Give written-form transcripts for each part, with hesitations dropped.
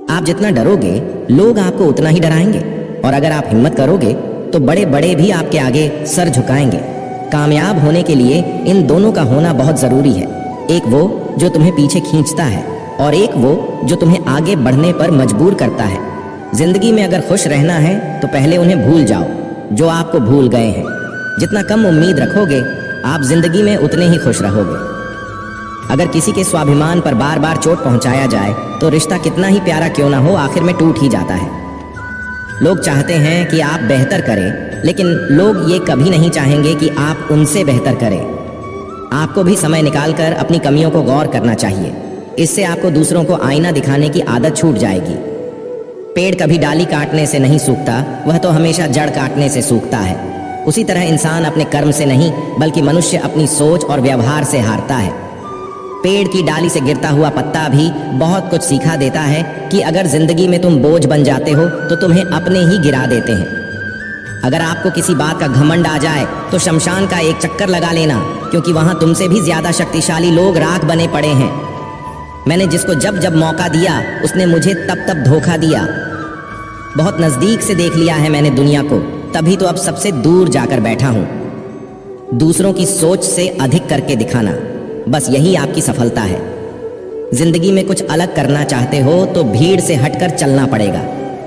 आप जितना डरोगे लोग आपको उतना ही डराएंगे, और अगर आप हिम्मत करोगे तो बड़े बड़े भी आपके आगे सर झुकाएंगे। कामयाब होने के लिए इन दोनों का होना बहुत जरूरी है, एक वो जो तुम्हें पीछे खींचता है और एक वो जो तुम्हें आगे बढ़ने पर मजबूर करता है। जिंदगी में अगर खुश रहना है तो पहले उन्हें भूल जाओ जो आपको भूल गए हैं। जितना कम उम्मीद रखोगे आप जिंदगी में उतने ही खुश रहोगे। अगर किसी के स्वाभिमान पर बार बार चोट पहुंचाया जाए तो रिश्ता कितना ही प्यारा क्यों ना हो आखिर में टूट ही जाता है। लोग चाहते हैं कि आप बेहतर करें, लेकिन लोग ये कभी नहीं चाहेंगे कि आप उनसे बेहतर करें। आपको भी समय निकालकर अपनी कमियों को गौर करना चाहिए, इससे आपको दूसरों को आईना दिखाने की आदत छूट जाएगी। पेड़ कभी डाली काटने से नहीं सूखता, वह तो हमेशा जड़ काटने से सूखता है। उसी तरह इंसान अपने कर्म से नहीं बल्कि मनुष्य अपनी सोच और व्यवहार से हारता है। पेड़ की डाली से गिरता हुआ पत्ता भी बहुत कुछ सिखा देता है कि अगर जिंदगी में तुम बोझ बन जाते हो तो तुम्हें अपने ही गिरा देते हैं। अगर आपको किसी बात का घमंड आ जाए तो शमशान का एक चक्कर लगा लेना, क्योंकि वहां तुमसे भी ज्यादा शक्तिशाली लोग राख बने पड़े हैं। मैंने जिसको जब जब मौका दिया उसने मुझे तब तब धोखा दिया। बहुत नजदीक से देख लिया है मैंने दुनिया को, तभी तो अब सबसे दूर जाकर बैठा हूं। दूसरों की सोच से अधिक करके दिखाना, बस यही आपकी सफलता है। जिंदगी में कुछ अलग करना चाहते हो तो भीड़ से हटकर चलना पड़ेगा।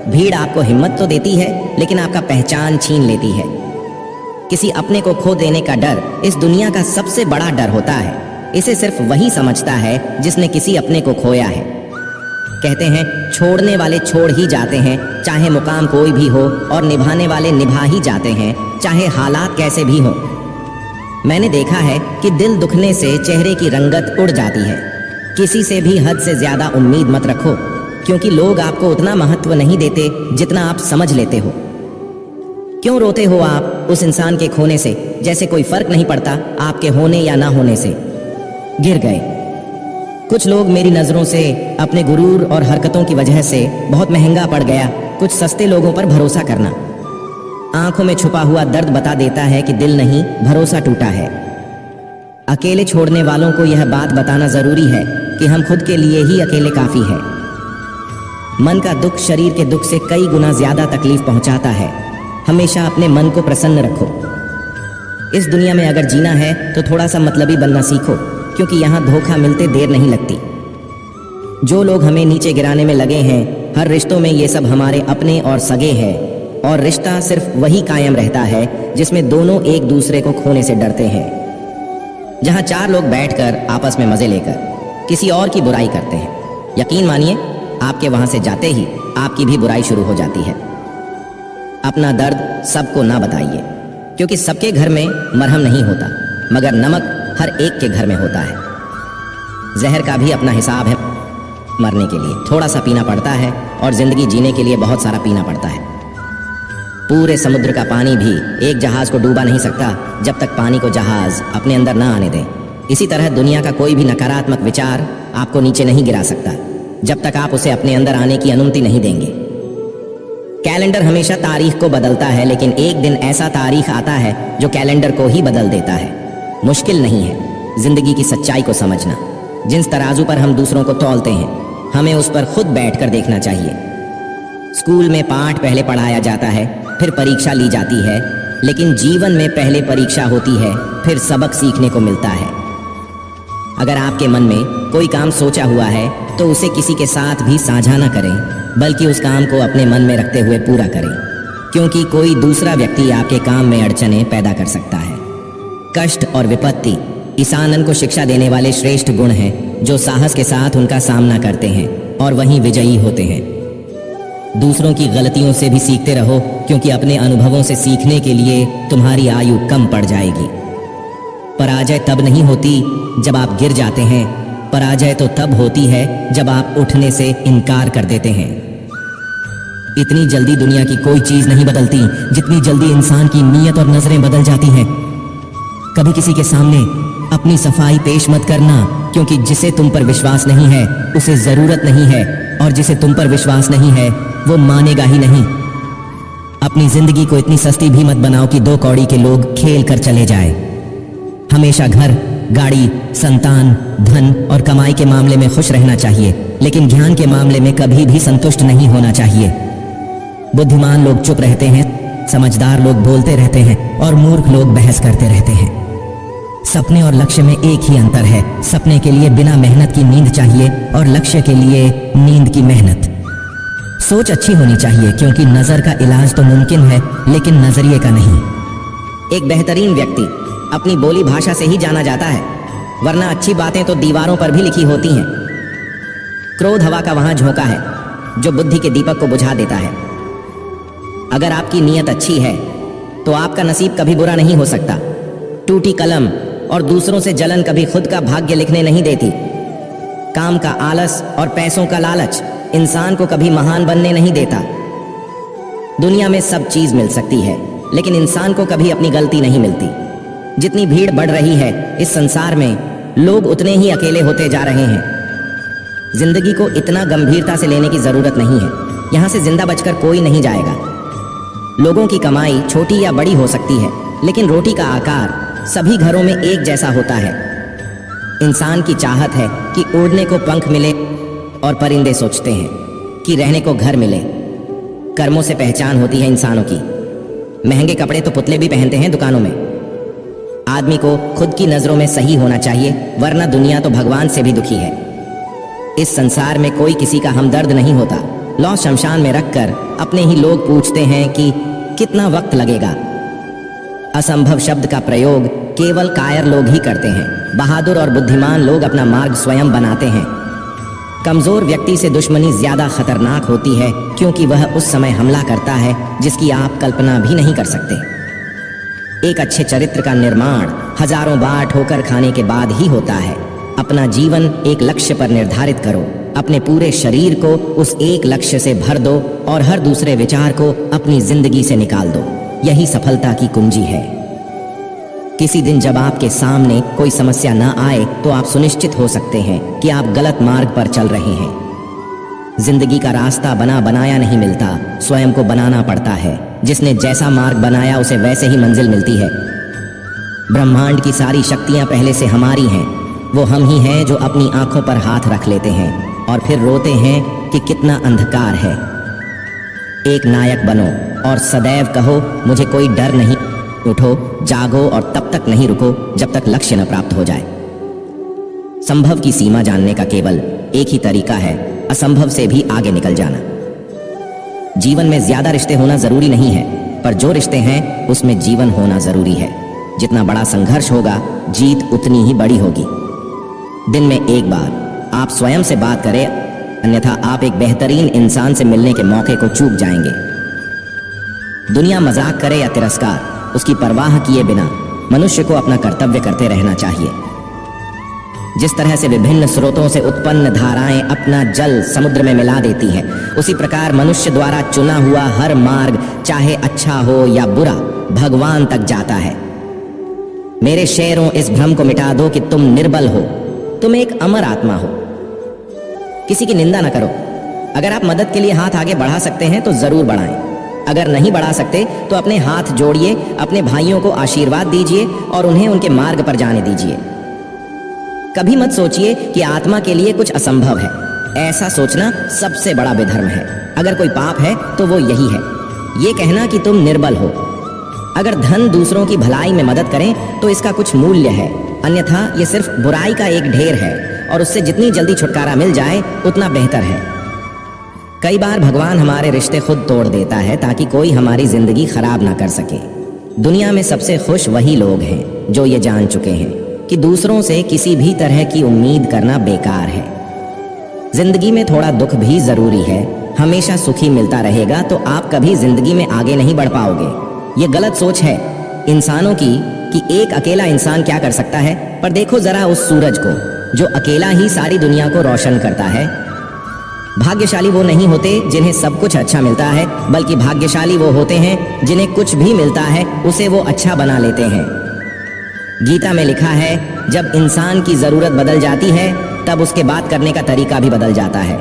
भीड़ आपको हिम्मत तो देती है लेकिन आपका पहचान छीन लेती है। किसी अपने को खो देने का डर इस दुनिया का सबसे बड़ा डर होता है। इसे सिर्फ वही समझता है जिसने किसी अपने को खोया है। कहते हैं छोड़ने वाले छोड़ ही जाते हैं, चाहे मुकाम कोई भी हो, और निभाने वाले निभा ही जाते हैं, चाहे हालात कैसे भी हों। मैंने देखा है कि दिल दुखने से चेहरे की रंगत उड़ जाती है। किसी से भी हद से ज्यादा उम्मीद मत रखो, क्योंकि लोग आपको उतना महत्व नहीं देते जितना आप समझ लेते हो। क्यों रोते हो आप उस इंसान के खोने से, जैसे कोई फर्क नहीं पड़ता आपके होने या ना होने से। गिर गए कुछ लोग मेरी नजरों से, अपने गुरूर और हरकतों की वजह से बहुत महंगा पड़ गया कुछ सस्ते लोगों पर भरोसा करना। आंखों में छुपा हुआ दर्द बता देता है कि दिल नहीं, भरोसा टूटा है। अकेले छोड़ने वालों को यह बात बताना जरूरी है कि हम खुद के लिए ही अकेले काफी है। मन का दुख शरीर के दुख से कई गुना ज्यादा तकलीफ पहुंचाता है। हमेशा अपने मन को प्रसन्न रखो। इस दुनिया में अगर जीना है तो थोड़ा सा मतलबी बनना सीखो, क्योंकि यहाँ धोखा मिलते देर नहीं लगती। जो लोग हमें नीचे गिराने में लगे हैं, हर रिश्तों में ये सब हमारे अपने और सगे हैं, और रिश्ता सिर्फ वही कायम रहता है जिसमें दोनों एक दूसरे को खोने से डरते हैं। जहाँ चार लोग बैठकर आपस में मजे लेकर किसी और की बुराई करते हैं, यकीन मानिए आपके वहां से जाते ही आपकी भी बुराई शुरू हो जाती है। अपना दर्द सबको ना बताइए, क्योंकि सबके घर में मरहम नहीं होता, मगर नमक हर एक के घर में होता है। जहर का भी अपना हिसाब है। मरने के लिए थोड़ा सा पीना पड़ता है और जिंदगी जीने के लिए बहुत सारा पीना पड़ता है। पूरे समुद्र का पानी भी एक जहाज को डूबा नहीं सकता जब तक पानी को जहाज अपने अंदर ना आने दे। इसी तरह दुनिया का कोई भी नकारात्मक विचार आपको नीचे नहीं गिरा सकता जब तक आप उसे अपने अंदर आने की अनुमति नहीं देंगे। कैलेंडर हमेशा तारीख को बदलता है, लेकिन एक दिन ऐसा तारीख आता है जो कैलेंडर को ही बदल देता है। मुश्किल नहीं है जिंदगी की सच्चाई को समझना। जिस तराजू पर हम दूसरों को तौलते हैं, हमें उस पर खुद बैठकर देखना चाहिए। स्कूल में पाठ पहले पढ़ाया जाता है, फिर परीक्षा ली जाती है, लेकिन जीवन में पहले परीक्षा होती है, फिर सबक सीखने को मिलता है। अगर आपके मन में कोई काम सोचा हुआ है तो उसे किसी के साथ भी साझा न करें, बल्कि उस काम को अपने मन में रखते हुए पूरा करें, क्योंकि कोई दूसरा व्यक्ति आपके काम में अड़चनें पैदा कर सकता है। कष्ट और विपत्ति इंसानन को शिक्षा देने वाले श्रेष्ठ गुण हैं, जो साहस के साथ उनका सामना करते हैं और वहीं विजयी होते हैं। दूसरों की गलतियों से भी सीखते रहो, क्योंकि अपने अनुभवों से सीखने के लिए तुम्हारी आयु कम पड़ जाएगी। पराजय तब नहीं होती जब आप गिर जाते हैं, पराजय तो तब होती है जब आप उठने से इनकार कर देते हैं। इतनी जल्दी दुनिया की कोई चीज नहीं बदलती जितनी जल्दी इंसान की नीयत और नजरें बदल जाती हैं। कभी किसी के सामने अपनी सफाई पेश मत करना, क्योंकि जिसे तुम पर विश्वास नहीं है उसे जरूरत नहीं है, और जिसे तुम पर विश्वास नहीं है वो मानेगा ही नहीं। अपनी जिंदगी को इतनी सस्ती भी मत बनाओ कि 2 कौड़ी के लोग खेल कर चले जाए। हमेशा घर गाड़ी, संतान, धन और कमाई के मामले में खुश रहना चाहिए, लेकिन ज्ञान के मामले में कभी भी संतुष्ट नहीं होना चाहिए। बुद्धिमान लोग चुप रहते हैं, समझदार लोग बोलते रहते हैं और मूर्ख लोग बहस करते रहते हैं। सपने और लक्ष्य में एक ही अंतर है। सपने के लिए बिना मेहनत की नींद चाहिए और लक्ष्य के लिए नींद की मेहनत। सोच अच्छी होनी चाहिए, क्योंकि नजर का इलाज तो मुमकिन है, लेकिन नजरिए का नहीं। एक बेहतरीन व्यक्ति अपनी बोली भाषा से ही जाना जाता है, वरना अच्छी बातें तो दीवारों पर भी लिखी होती हैं। क्रोध हवा का वहां झोंका है जो बुद्धि के दीपक को बुझा देता है। अगर आपकी नीयत अच्छी है तो आपका नसीब कभी बुरा नहीं हो सकता। टूटी कलम और दूसरों से जलन कभी खुद का भाग्य लिखने नहीं देती। काम का आलस और पैसों का लालच इंसान को कभी महान बनने नहीं देता। दुनिया में सब चीज मिल सकती है, लेकिन इंसान को कभी अपनी गलती नहीं मिलती। जितनी भीड़ बढ़ रही है इस संसार में, लोग उतने ही अकेले होते जा रहे हैं। जिंदगी को इतना गंभीरता से लेने की जरूरत नहीं है। यहां से जिंदा बचकर कोई नहीं जाएगा। लोगों की कमाई छोटी या बड़ी हो सकती है, लेकिन रोटी का आकार सभी घरों में एक जैसा होता है। इंसान की चाहत है कि उड़ने को पंख मिले, और परिंदे सोचते हैं कि रहने को घर मिले। कर्मों से पहचान होती है इंसानों की। महंगे कपड़े तो पुतले भी पहनते हैं दुकानों में। आदमी को खुद की नजरों में सही होना चाहिए, वरना दुनिया तो भगवान से भी दुखी है। इस संसार में कोई किसी का हमदर्द नहीं होता। लौ शमशान में रखकर अपने ही लोग पूछते हैं कि कितना वक्त लगेगा। असंभव शब्द का प्रयोग केवल कायर लोग ही करते हैं। बहादुर और बुद्धिमान लोग अपना मार्ग स्वयं बनाते हैं। कमजोर व्यक्ति से दुश्मनी ज्यादा खतरनाक होती है, क्योंकि वह उस समय हमला करता है जिसकी आप कल्पना भी नहीं कर सकते। एक अच्छे चरित्र का निर्माण हजारों बार ठोकर खाने के बाद ही होता है। अपना जीवन एक लक्ष्य पर निर्धारित करो। अपने पूरे शरीर को उस एक लक्ष्य से भर दो और हर दूसरे विचार को अपनी जिंदगी से निकाल दो। यही सफलता की कुंजी है। किसी दिन जब आपके सामने कोई समस्या न आए तो आप सुनिश्चित हो सकते हैं कि आप गलत मार्ग पर चल रहे हैं। जिंदगी का रास्ता बना बनाया नहीं मिलता, स्वयं को बनाना पड़ता है। जिसने जैसा मार्ग बनाया उसे वैसे ही मंजिल मिलती है। ब्रह्मांड की सारी शक्तियां पहले से हमारी हैं। वो हम ही हैं जो अपनी आंखों पर हाथ रख लेते हैं और फिर रोते हैं कि कितना अंधकार है। एक नायक बनो और सदैव कहो मुझे कोई डर नहीं। उठो, जागो और तब तक नहीं रुको जब तक लक्ष्य न प्राप्त हो जाए। संभव की सीमा जानने का केवल एक ही तरीका है, असंभव से भी आगे निकल जाना। जीवन में ज्यादा रिश्ते होना जरूरी नहीं है, पर जो रिश्ते हैं उसमें जीवन होना जरूरी है। जितना बड़ा संघर्ष होगा, जीत उतनी ही बड़ी होगी। दिन में एक बार आप स्वयं से बात करें, अन्यथा आप एक बेहतरीन इंसान से मिलने के मौके को चूक जाएंगे। दुनिया मजाक करे या तिरस्कार, उसकी परवाह किए बिना मनुष्य को अपना कर्तव्य करते रहना चाहिए। जिस तरह से विभिन्न स्रोतों से उत्पन्न धाराएं अपना जल समुद्र में मिला देती हैं, उसी प्रकार मनुष्य द्वारा चुना हुआ हर मार्ग, चाहे अच्छा हो या बुरा, भगवान तक जाता है। मेरे शेरों, इस भ्रम को मिटा दो कि तुम निर्बल हो। तुम एक अमर आत्मा हो। किसी की निंदा न करो। अगर आप मदद के लिए हाथ आगे बढ़ा सकते हैं तो जरूर बढ़ाएं। अगर नहीं बढ़ा सकते तो अपने हाथ जोड़िए, अपने भाइयों को आशीर्वाद दीजिए और उन्हें उनके मार्ग पर जाने दीजिए। कभी मत सोचिए कि आत्मा के लिए कुछ असंभव है। ऐसा सोचना सबसे बड़ा बेधर्म है। अगर कोई पाप है तो वो यही है, ये कहना कि तुम निर्बल हो। अगर धन दूसरों की भलाई में मदद करें तो इसका कुछ मूल्य है, अन्यथा ये सिर्फ बुराई का एक ढेर है और उससे जितनी जल्दी छुटकारा मिल जाए उतना बेहतर है। कई बार भगवान हमारे रिश्ते खुद तोड़ देता है ताकि कोई हमारी जिंदगी खराब ना कर सके। दुनिया में सबसे खुश वही लोग हैं जो ये जान चुके हैं कि दूसरों से किसी भी तरह की उम्मीद करना बेकार है। जिंदगी में थोड़ा दुख भी जरूरी है। हमेशा सुखी मिलता रहेगा तो आप कभी जिंदगी में आगे नहीं बढ़ पाओगे। ये गलत सोच है इंसानों की कि एक अकेला इंसान क्या कर सकता है। पर देखो जरा उस सूरज को जो अकेला ही सारी दुनिया को रोशन करता है। भाग्यशाली वो नहीं होते जिन्हें सब कुछ अच्छा मिलता है, बल्कि भाग्यशाली वो होते हैं जिन्हें कुछ भी मिलता है उसे वो अच्छा बना लेते हैं। गीता में लिखा है, जब इंसान की जरूरत बदल जाती है तब उसके बात करने का तरीका भी बदल जाता है।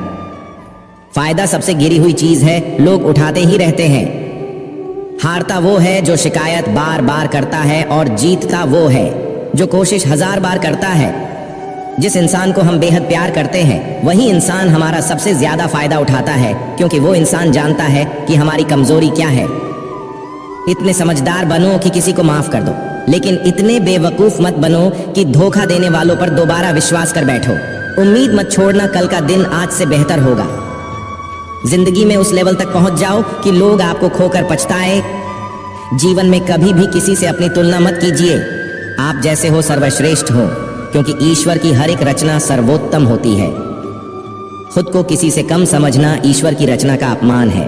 फायदा सबसे गिरी हुई चीज है, लोग उठाते ही रहते हैं। हारता वो है जो शिकायत बार बार करता है और जीतता वो है जो कोशिश 1000 बार करता है। जिस इंसान को हम बेहद प्यार करते हैं वही इंसान हमारा सबसे ज्यादा फायदा उठाता है, क्योंकि वो इंसान जानता है कि हमारी कमजोरी क्या है। इतने समझदार बनो कि किसी को माफ कर दो, लेकिन इतने बेवकूफ मत बनो कि धोखा देने वालों पर दोबारा विश्वास कर बैठो। उम्मीद मत छोड़ना, कल का दिन आज से बेहतर होगा। जिंदगी में उस लेवल तक पहुंच जाओ कि लोग आपको खोकर पछताए। जीवन में कभी भी किसी से अपनी तुलना मत कीजिए। आप जैसे हो सर्वश्रेष्ठ हो, क्योंकि ईश्वर की हर एक रचना सर्वोत्तम होती है। खुद को किसी से कम समझना ईश्वर की रचना का अपमान है।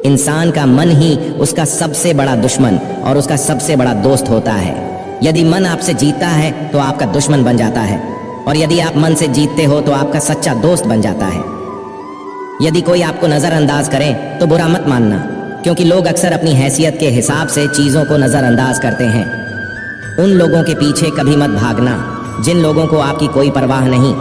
इंसान का मन ही उसका सबसे बड़ा दुश्मन और उसका सबसे बड़ा दोस्त होता है। यदि मन आपसे जीतता है तो आपका दुश्मन बन जाता है, और यदि आप मन से जीतते हो तो आपका सच्चा दोस्त बन जाता है। यदि कोई आपको नजरअंदाज करे तो बुरा मत मानना, क्योंकि लोग अक्सर अपनी हैसियत के हिसाब से चीजों को नजरअंदाज करते हैं। उन लोगों के पीछे कभी मत भागना जिन लोगों को आपकी कोई परवाह नहीं।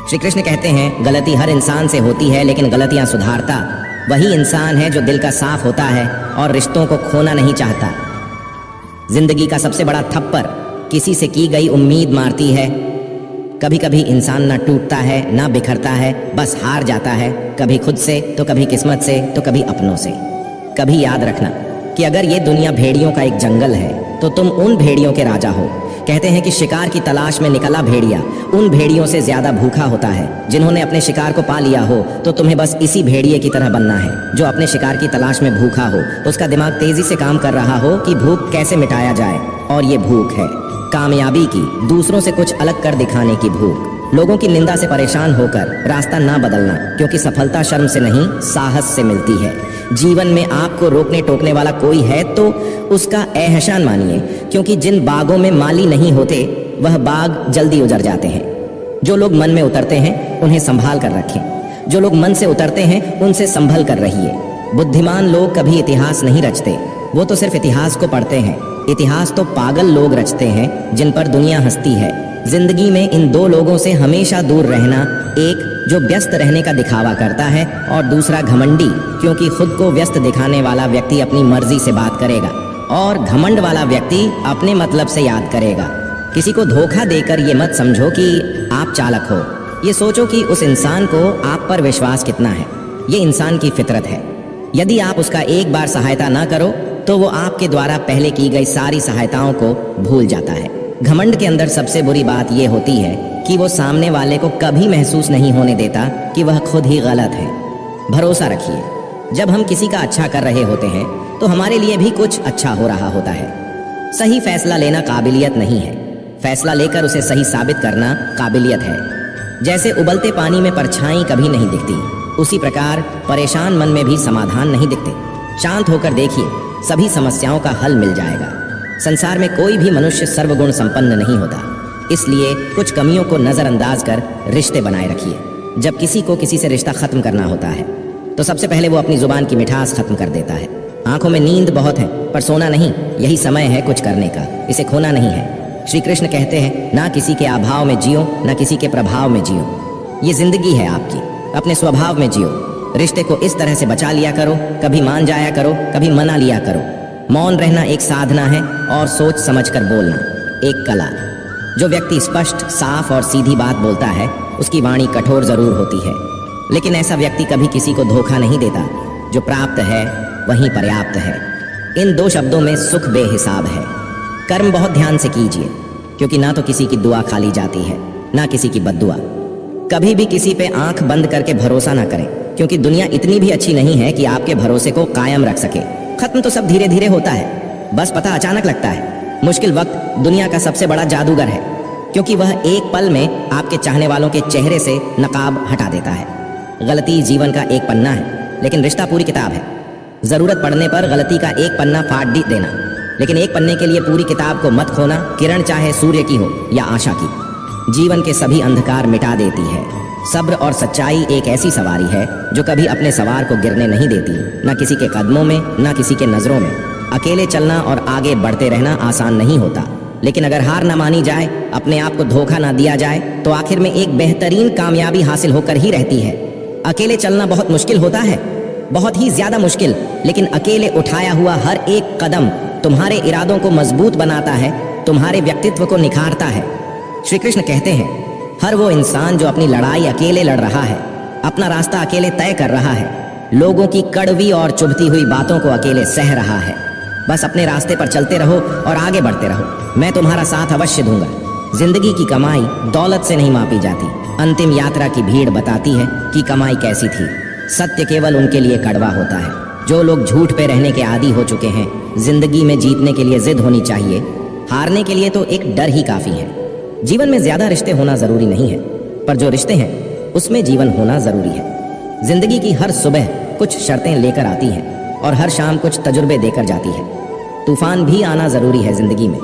श्री कृष्ण कहते हैं, गलती हर इंसान से होती है, लेकिन गलतियां सुधारता वही इंसान है जो दिल का साफ होता है और रिश्तों को खोना नहीं चाहता। जिंदगी का सबसे बड़ा थप्पड़ किसी से की गई उम्मीद मारती है। कभी कभी इंसान ना टूटता है ना बिखरता है, बस हार जाता है, कभी खुद से तो कभी किस्मत से तो कभी अपनों से। कभी याद रखना कि अगर ये दुनिया भेड़ियों का एक जंगल है तो तुम उन भेड़ियों के राजा हो। कहते हैं कि शिकार की तलाश में निकला भेड़िया उन भेड़ियों से ज्यादा भूखा होता है। जिन्होंने अपने शिकार को पा लिया हो तो तुम्हें बस इसी भेड़िए की तरह बनना है, जो अपने शिकार की तलाश में भूखा हो। उसका दिमाग तेजी से काम कर रहा हो कि भूख कैसे मिटाया जाए, और ये भूख है कामयाबी की, दूसरों से कुछ अलग कर दिखाने की भूख। लोगों की निंदा से परेशान होकर रास्ता ना बदलना, क्योंकि सफलता शर्म से नहीं साहस से मिलती है। जीवन में आपको रोकने टोकने वाला कोई है तो उसका एहसान मानिए, क्योंकि जिन बागों में माली नहीं होते वह बाग जल्दी उजड़ जाते हैं। जो लोग मन में उतरते हैं उन्हें संभाल कर रखें, जो लोग मन से उतरते हैं उनसे संभल कर रहिए। बुद्धिमान लोग कभी इतिहास नहीं रचते, वो तो सिर्फ इतिहास को पढ़ते हैं। इतिहास तो पागल लोग रचते हैं जिन पर दुनिया हंसती है। जिंदगी में इन दो लोगों से हमेशा दूर रहना, एक जो व्यस्त रहने का दिखावा करता है और दूसरा घमंडी, क्योंकि खुद को व्यस्त दिखाने वाला व्यक्ति अपनी मर्जी से बात करेगा और घमंड वाला व्यक्ति अपने मतलब से याद करेगा। किसी को धोखा देकर ये मत समझो कि आप चालाक हो, ये सोचो कि उस इंसान को आप पर विश्वास कितना है। ये इंसान की फितरत है। यदि आप उसका एक बार सहायता ना करो तो वो आपके द्वारा पहले की गई सारी सहायताओं को भूल जाता है। घमंड के अंदर सबसे बुरी बात यह होती है कि वो सामने वाले को कभी महसूस नहीं होने देता कि वह खुद ही गलत है। भरोसा रखिए, जब हम किसी का अच्छा कर रहे होते हैं तो हमारे लिए भी कुछ अच्छा हो रहा होता है। सही फैसला लेना काबिलियत नहीं है, फैसला लेकर उसे सही साबित करना काबिलियत है। जैसे उबलते पानी में परछाई कभी नहीं दिखती, उसी प्रकार परेशान मन में भी समाधान नहीं दिखते। शांत होकर देखिए, सभी समस्याओं का हल मिल जाएगा। संसार में कोई भी मनुष्य सर्वगुण संपन्न नहीं होता, इसलिए कुछ कमियों को नजरअंदाज कर रिश्ते बनाए रखिए। जब किसी को किसी से रिश्ता खत्म करना होता है तो सबसे पहले वो अपनी जुबान की मिठास खत्म कर देता है। आंखों में नींद बहुत है पर सोना नहीं, यही समय है कुछ करने का, इसे खोना नहीं है। श्री कृष्ण कहते हैं, ना किसी के अभाव में जियो ना किसी के प्रभाव में जियो। ये जिंदगी है आपकी, अपने स्वभाव में जियो। रिश्ते को इस तरह से बचा लिया करो, कभी मान जाया करो, कभी मना लिया करो। मौन रहना एक साधना है और सोच समझकर बोलना एक कला। जो व्यक्ति स्पष्ट, साफ और सीधी बात बोलता है उसकी वाणी कठोर जरूर होती है, लेकिन ऐसा व्यक्ति कभी किसी को धोखा नहीं देता। जो प्राप्त है वही पर्याप्त है। इन दो शब्दों में सुख बेहिसाब है। कर्म बहुत ध्यान से कीजिए, क्योंकि ना तो किसी की दुआ खाली जाती है ना किसी की बद्दुआ। कभी भी किसी पे आंख बंद करके भरोसा ना करें, क्योंकि दुनिया इतनी भी अच्छी नहीं है कि आपके भरोसे को कायम रख सके। खत्म तो सब धीरे धीरे होता है, बस पता अचानक लगता है। मुश्किल वक्त दुनिया का सबसे बड़ा जादूगर है, क्योंकि वह एक पल में आपके चाहने वालों के चेहरे से नकाब हटा देता है। गलती जीवन का एक पन्ना है, लेकिन रिश्ता पूरी किताब है। जरूरत पड़ने पर गलती का एक पन्ना फाड़ देना, लेकिन एक पन्ने के लिए पूरी किताब को मत खोना। किरण चाहे सूर्य की हो या आशा की, जीवन के सभी अंधकार मिटा देती है। सब्र और सच्चाई एक ऐसी सवारी है जो कभी अपने सवार को गिरने नहीं देती, ना किसी के कदमों में ना किसी के नजरों में। अकेले चलना और आगे बढ़ते रहना आसान नहीं होता, लेकिन अगर हार ना मानी जाए, अपने आप को धोखा ना दिया जाए, तो आखिर में एक बेहतरीन कामयाबी हासिल होकर ही रहती है। अकेले चलना बहुत मुश्किल होता है, बहुत ही ज्यादा मुश्किल, लेकिन अकेले उठाया हुआ हर एक कदम तुम्हारे इरादों को मजबूत बनाता है, तुम्हारे व्यक्तित्व को निखारता है। श्री कृष्ण कहते हैं, हर वो इंसान जो अपनी लड़ाई अकेले लड़ रहा है, अपना रास्ता अकेले तय कर रहा है, लोगों की कड़वी और चुभती हुई बातों को अकेले सह रहा है, बस अपने रास्ते पर चलते रहो और आगे बढ़ते रहो। मैं तुम्हारा साथ अवश्य दूंगा। जिंदगी की कमाई दौलत से नहीं मापी जाती। अंतिम यात्रा की भीड़ बताती है कि कमाई कैसी थी। सत्य केवल उनके लिए कड़वा होता है जो लोग झूठ पे रहने के आदी हो चुके हैं। जिंदगी में जीतने के लिए जिद होनी चाहिए, हारने के लिए तो एक डर ही काफी है। जीवन में ज्यादा रिश्ते होना जरूरी नहीं है, पर जो रिश्ते हैं उसमें जीवन होना जरूरी है। जिंदगी की हर सुबह कुछ शर्तें लेकर आती हैं और हर शाम कुछ तजुर्बे देकर जाती है। तूफान भी आना जरूरी है जिंदगी में,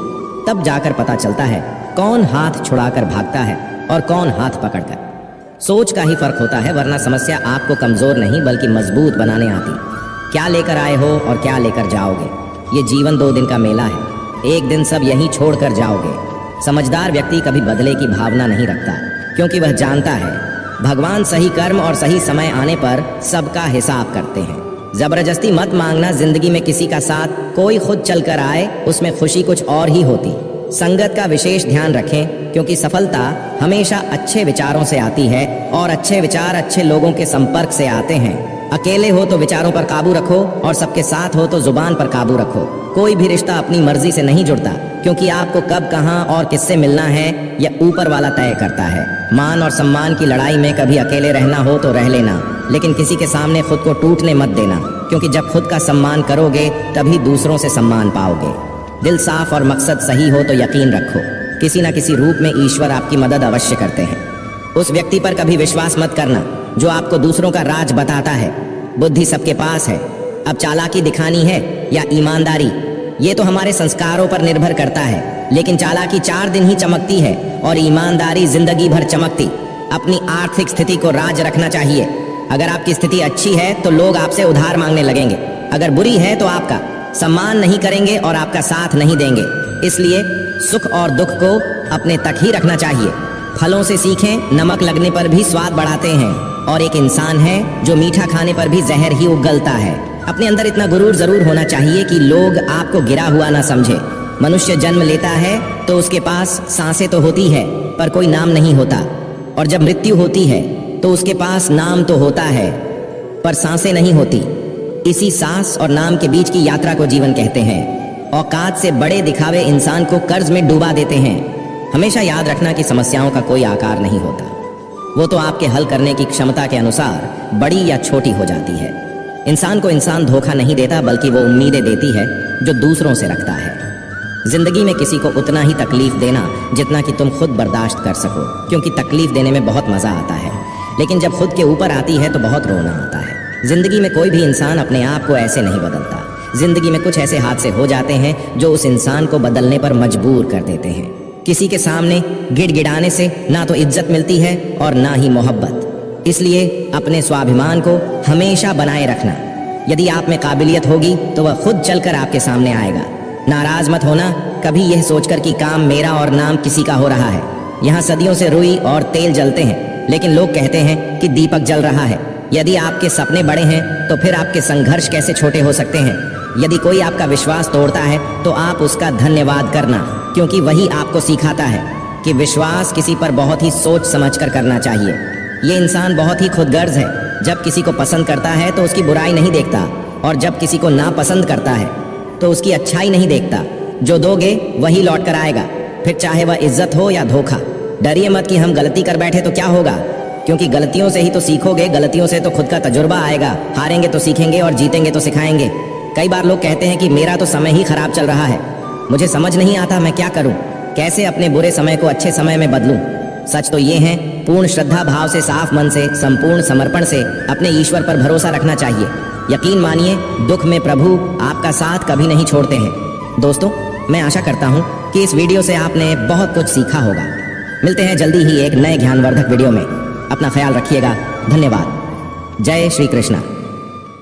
तब जाकर पता चलता है कौन हाथ छुड़ाकर भागता है और कौन हाथ पकड़कर। सोच का ही फर्क होता है, वरना समस्या आपको कमजोर नहीं बल्कि मजबूत बनाने आती। क्या लेकर आए हो और क्या लेकर जाओगे, ये जीवन 2 दिन का मेला है। एक दिन सब यहीं छोड़कर जाओगे। समझदार व्यक्ति कभी बदले की भावना नहीं रखता, क्योंकि वह जानता है भगवान सही कर्म और सही समय आने पर सबका हिसाब करते हैं। जबरदस्ती मत मांगना जिंदगी में किसी का साथ, कोई खुद चलकर आए उसमें खुशी कुछ और ही होती। संगत का विशेष ध्यान रखें, क्योंकि सफलता हमेशा अच्छे विचारों से आती है और अच्छे विचार अच्छे लोगों के संपर्क से आते हैं। अकेले हो तो विचारों पर काबू रखो और सबके साथ हो तो जुबान पर काबू रखो। कोई भी रिश्ता अपनी मर्जी से नहीं जुड़ता, क्योंकि आपको कब कहां और किससे मिलना है यह ऊपर वाला तय करता है। मान और सम्मान की लड़ाई में कभी अकेले रहना हो तो रह लेना, लेकिन किसी के सामने खुद को टूटने मत देना, क्योंकि जब खुद का सम्मान करोगे तभी दूसरों से सम्मान पाओगे। दिल साफ और मकसद सही हो तो यकीन रखो, किसी न किसी रूप में ईश्वर आपकी मदद अवश्य करते हैं। उस व्यक्ति पर कभी विश्वास मत करना जो आपको दूसरों का राज बताता है। बुद्धि सबके पास है, अब चालाकी दिखानी है या ईमानदारी, ये तो हमारे संस्कारों पर निर्भर करता है। लेकिन चालाकी 4 दिन ही चमकती है और ईमानदारी जिंदगी भर चमकती। अपनी आर्थिक स्थिति को राज रखना चाहिए। अगर आपकी स्थिति अच्छी है तो लोग आपसे उधार मांगने लगेंगे, अगर बुरी है तो आपका सम्मान नहीं करेंगे और आपका साथ नहीं देंगे। इसलिए सुख और दुख को अपने तक ही रखना चाहिए। फलों से सीखें, नमक लगने पर भी स्वाद बढ़ाते हैं, और एक इंसान है जो मीठा खाने पर भी जहर ही उगलता है। अपने अंदर इतना गुरूर जरूर होना चाहिए कि लोग आपको गिरा हुआ ना समझे। मनुष्य जन्म लेता है तो उसके पास सांसें तो होती है पर कोई नाम नहीं होता, और जब मृत्यु होती है तो उसके पास नाम तो होता है पर सांसें नहीं होती। इसी सांस और नाम के बीच की यात्रा को जीवन कहते हैं। औकात से बड़े दिखावे इंसान को कर्ज में डुबा देते हैं। हमेशा याद रखना कि समस्याओं का कोई आकार नहीं होता, वो तो आपके हल करने की क्षमता के अनुसार बड़ी या छोटी हो जाती है। इंसान को इंसान धोखा नहीं देता, बल्कि वो उम्मीदें देती है जो दूसरों से रखता है। जिंदगी में किसी को उतना ही तकलीफ देना जितना कि तुम खुद बर्दाश्त कर सको, क्योंकि तकलीफ देने में बहुत मजा आता है, लेकिन जब खुद के ऊपर आती है तो बहुत रोना आता है। जिंदगी में कोई भी इंसान अपने आप को ऐसे नहीं बदलता। जिंदगी में कुछ ऐसे हादसे हो जाते हैं जो उस इंसान को बदलने पर मजबूर कर देते हैं। किसी के सामने गिड़गिड़ाने से ना तो इज्जत मिलती है और ना ही मोहब्बत। इसलिए अपने स्वाभिमान को हमेशा बनाए रखना। यदि आप में काबिलियत होगी तो वह खुद चलकर आपके सामने आएगा। नाराज मत होना कभी यह सोचकर कि काम मेरा और नाम किसी का हो रहा है। यहाँ सदियों से रुई और तेल जलते हैं, लेकिन लोग कहते हैं कि दीपक जल रहा है। यदि आपके सपने बड़े हैं तो फिर आपके संघर्ष कैसे छोटे हो सकते हैं। यदि कोई आपका विश्वास तोड़ता है तो आप उसका धन्यवाद करना, क्योंकि वही आपको सिखाता है कि विश्वास किसी पर बहुत ही सोच समझकर करना चाहिए। ये इंसान बहुत ही खुदगर्ज है। जब किसी को पसंद करता है तो उसकी बुराई नहीं देखता, और जब किसी को नापसंद करता है तो उसकी अच्छाई नहीं देखता। जो दोगे वही लौट कर आएगा, फिर चाहे वह इज्जत हो या धोखा। डरिए मत कि हम गलती कर बैठे तो क्या होगा, क्योंकि गलतियों से ही तो सीखोगे। गलतियों से तो खुद का तजुर्बा आएगा। हारेंगे तो सीखेंगे और जीतेंगे तो सिखाएंगे। कई बार लोग कहते हैं कि मेरा तो समय ही खराब चल रहा है, मुझे समझ नहीं आता मैं क्या करूं, कैसे अपने बुरे समय को अच्छे समय में बदलूं। सच तो ये है, पूर्ण श्रद्धा भाव से, साफ मन से, संपूर्ण समर्पण से अपने ईश्वर पर भरोसा रखना चाहिए। यकीन मानिए, दुख में प्रभु आपका साथ कभी नहीं छोड़ते हैं। दोस्तों, मैं आशा करता हूँ कि इस वीडियो से आपने बहुत कुछ सीखा होगा। मिलते हैं जल्दी ही एक नए ज्ञानवर्धक वीडियो में। अपना ख्याल रखिएगा। धन्यवाद। जय श्री कृष्णा।